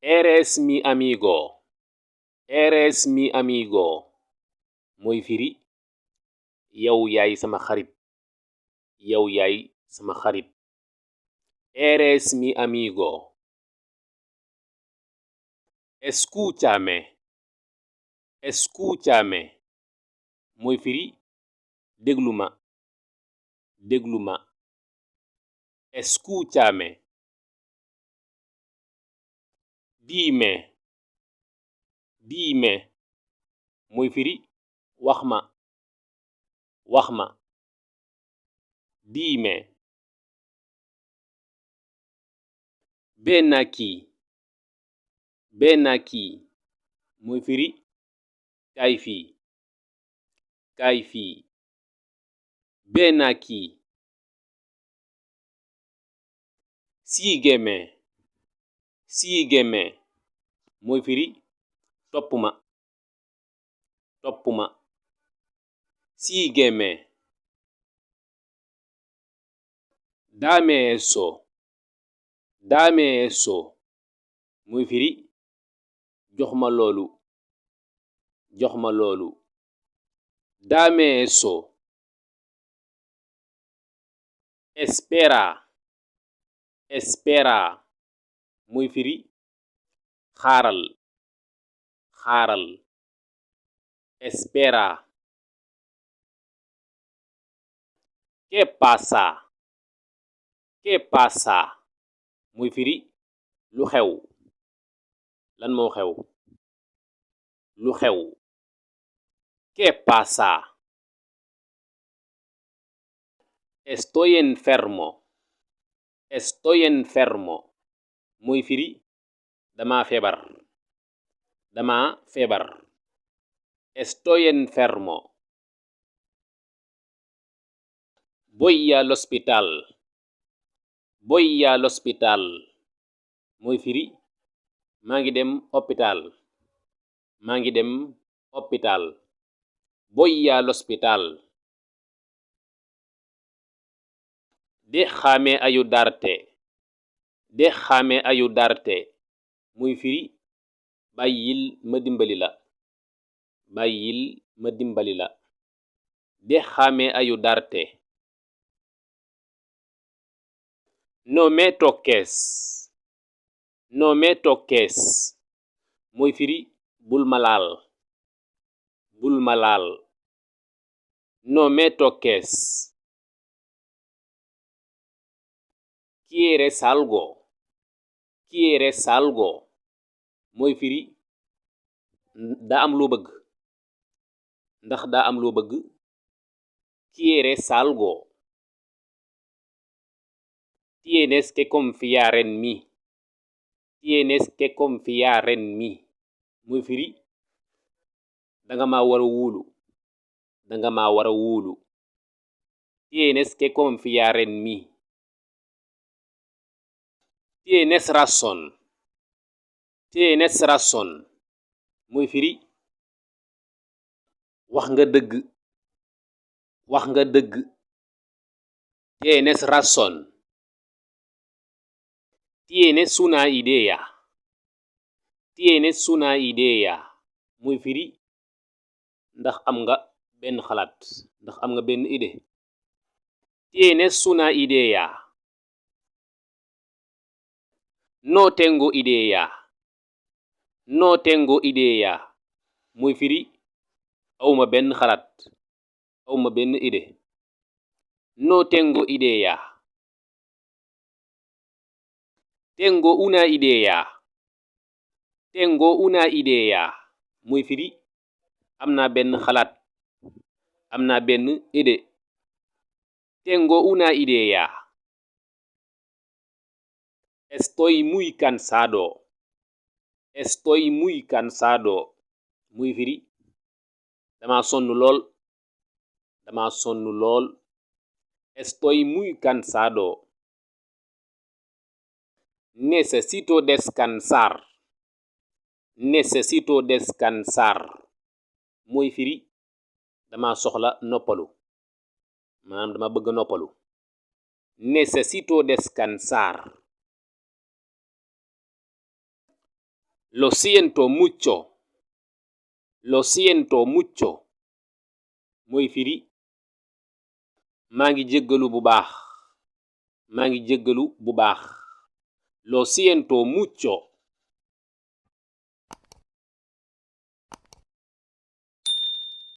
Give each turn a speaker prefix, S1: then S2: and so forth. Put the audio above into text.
S1: Eres mi amigo. Eres mi amigo. mooy firi yow yaay sama xarit. yow yaay sama xarit. Eres mi amigo. Escúchame. Escúchame. mooy firi déglu ma. déglu ma. Escúchame. Dime. Dime. mooy firi wax ma. wax ma. Dime. Ven aquí. Ven aquí. mooy firi kaay fii. kaay fii. Ven aquí. Sígueme. Sígueme. mooy firi topp ma. topp ma. Sígueme. Dame eso. Dame eso. mooy firi jox ma loolu. jox ma loolu. Dame eso. Espera. Espera. mooy firi xaaral. xaaral. Espera. ¿Qué pasa? ¿Qué pasa? mooy firi lu xew. lan moo xew. lu xew. ¿Qué pasa? Estoy enfermo. Estoy enfermo. mooy firi dama feebar. dama feebar. Estoy enfermo. Voy al hospital. Voy al hospital. mooy firi maa ngi dem hôpital. maa ngi dem hôpital. Voy al hospital. Déjame ayudarte. Déjame ayudarte. muy firi bàyyil ma dimbali la. bàyyil ma dimbali la. Déjame ayudarte. No me toques. No me toques. mooy firi bul ma laal. bul ma laal. No me toques. ¿Quieres algo? ¿Quieres algo? mooy firi daa am loo bëgg. ndax daa am loo bëgg. ¿Quieres algo? Tienes que confiar en mí. Tienes que confiar en mí. mooy firi danga ma war a wóolu. danga ma war a wóolu. Tienes que confiar en mí. Tienes razón. Tienes razón. mooy firi wax nga dëgg. wax nga dëgg. Tienes razón. Tienes una idea. Tienes una idea. mooy firi ndax am nga benn xalaat. ndax am nga benn idée. Tienes una idea. No tengo idea. No tengo idea. mooy firi awma benn xalaat. awma benn idée. No tengo idea. Tengo una idea. Tengo una idea. mooy firi am naa benn xalaat. am naa benn idée. Tengo una idea. Estoy muy cansado. Estoy muy cansado. muy firi dama sonn lool. dama sonn lool. Estoy muy cansado. Necesito descansar. Necesito descansar. mooy firi dama soxla noppalu. maanaam dama bëgg noppalu. Necesito descansar. lo siento mucho mooy firi maa ngi jéggalu bu baax lo siento mucho